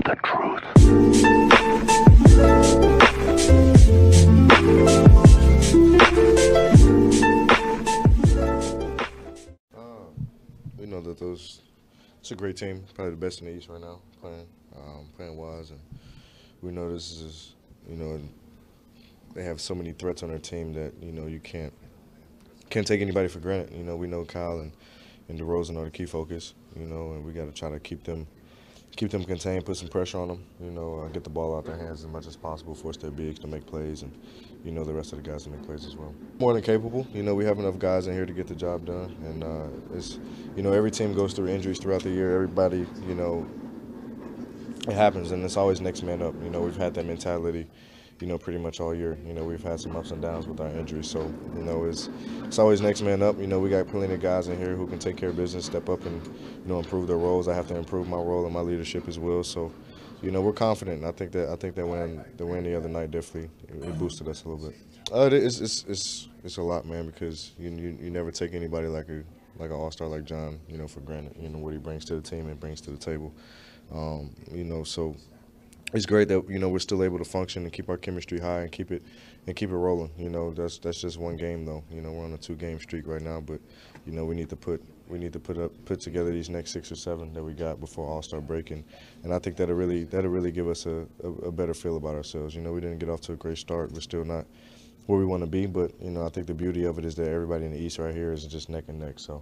the truth. We know that it's a great team, probably the best in the East right now, playing wise, and we know this is, they have so many threats on their team that you can't take anybody for granted. We know Kyle and DeRozan are the key focus, and we got to try to keep them contained, put some pressure on them, get the ball out their hands as much as possible, force their bigs to make plays, and the rest of the guys to make plays as well. More than capable. We have enough guys in here to get the job done, and it's every team goes through injuries throughout the year. Everybody, it happens, and it's always next man up. We've had that mentality, pretty much all year. We've had some ups and downs with our injuries, so it's always next man up. We got plenty of guys in here who can take care of business, step up, and improve their roles. I have to improve my role and my leadership as well. So, we're confident. I think that win the other night definitely it boosted us a little bit. It's a lot, man, because you never take anybody like an all-star like John, for granted. What he brings to the team and brings to the table. So it's great that we're still able to function and keep our chemistry high and keep it rolling. That's just one game though. We're on a 2-game streak right now, but we need to put together these next 6 or 7 that we got before All-Star break, and I think that'll really give us a better feel about ourselves. We didn't get off to a great start. We're still not where we want to be, but I think the beauty of it is that everybody in the East right here is just neck and neck. So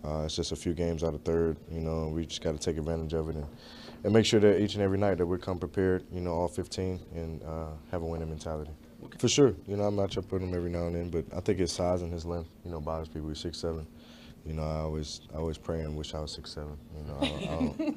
it's just a few games out of third. We just got to take advantage of it and make sure that each and every night that we come prepared, all 15, and have a winning mentality. For sure, I match up with him every now and then, but I think his size and his length, bothers people. He's 6'7". I always pray and wish I was 6'7".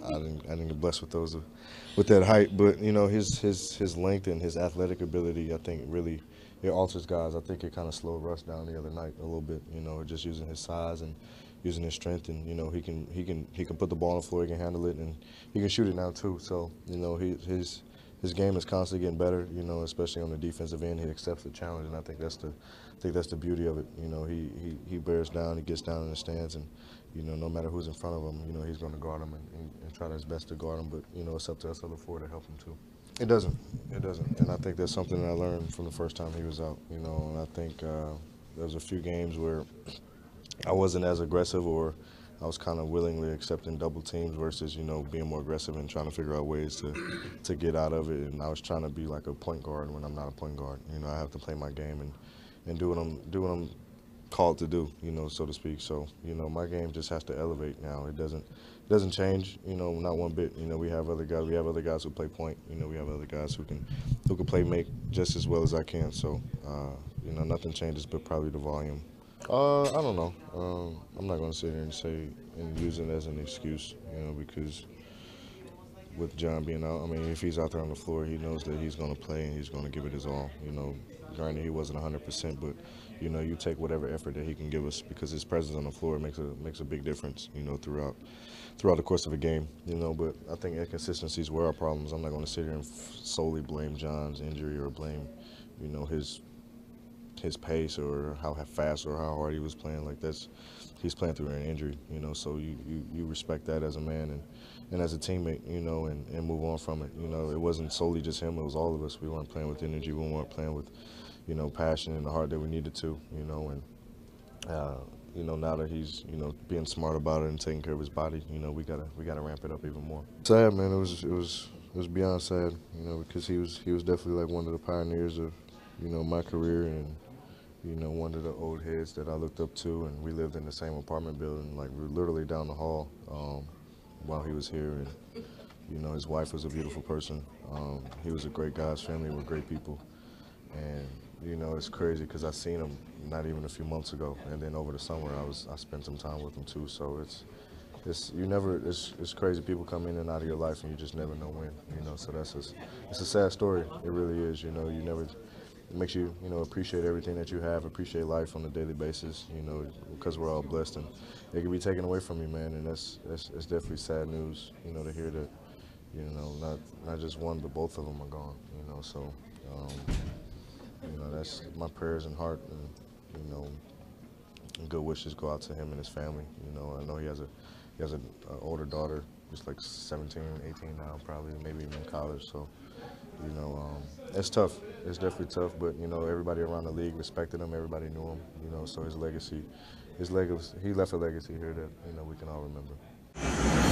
I didn't get blessed with that height, but his length and his athletic ability, I think really it alters guys. I think it kind of slowed Russ down the other night a little bit. Just using his size and using his strength, and he can put the ball on the floor, he can handle it, and he can shoot it now too. So his game is constantly getting better. Especially on the defensive end, he accepts the challenge, and I think that's the beauty of it. He bears down, he gets down in the stands, and no matter who's in front of him, he's going to guard him and try his best to guard him. But it's up to us other 4 to help him too. It doesn't, and I think that's something that I learned from the first time he was out. And I think there was a few games where I wasn't as aggressive, or I was kind of willingly accepting double teams versus, being more aggressive and trying to figure out ways to get out of it. And I was trying to be like a point guard when I'm not a point guard. I have to play my game and do what I'm called to do, so to speak. So, my game just has to elevate now. It doesn't change, not one bit. We have other guys. We have other guys who play point. We have other guys who can play make just as well as I can. So, nothing changes, but probably the volume. I don't know. I'm not going to sit here and say and use it as an excuse, because with John being out, if he's out there on the floor, he knows that he's going to play and he's going to give it his all. Granted, he wasn't 100%, but you take whatever effort that he can give us, because his presence on the floor makes a big difference, throughout the course of a game. But I think inconsistencies were our problems. I'm not going to sit here and solely blame John's injury or blame, his pace or how fast or how hard he was playing. He's playing through an injury, so you respect that as a man and as a teammate, and move on from it. It wasn't solely just him, it was all of us. We weren't playing with energy, we weren't playing with, passion and the heart that we needed to, and now that he's, being smart about it and taking care of his body, we gotta ramp it up even more. Sad, man, it was beyond sad, because he was definitely like one of the pioneers of, my career, and one of the old heads that I looked up to, and we lived in the same apartment building, like we were literally down the hall while he was here. And his wife was a beautiful person. He was a great guy. His family were great people, and it's crazy because I seen him not even a few months ago, and then over the summer I spent some time with him too. So it's crazy. People come in and out of your life, and you just never know when. So it's a sad story. It really is. You never. It makes you, appreciate everything that you have, appreciate life on a daily basis, because we're all blessed, and it can be taken away from you, man, and that's definitely sad news, to hear that, not just one, but both of them are gone, so, that's my prayers and heart, and good wishes go out to him and his family. I know he has an older daughter, He's like 17, 18 now, probably, maybe even in college. So, it's tough. It's definitely tough. But everybody around the league respected him. Everybody knew him. So his legacy, he left a legacy here that we can all remember.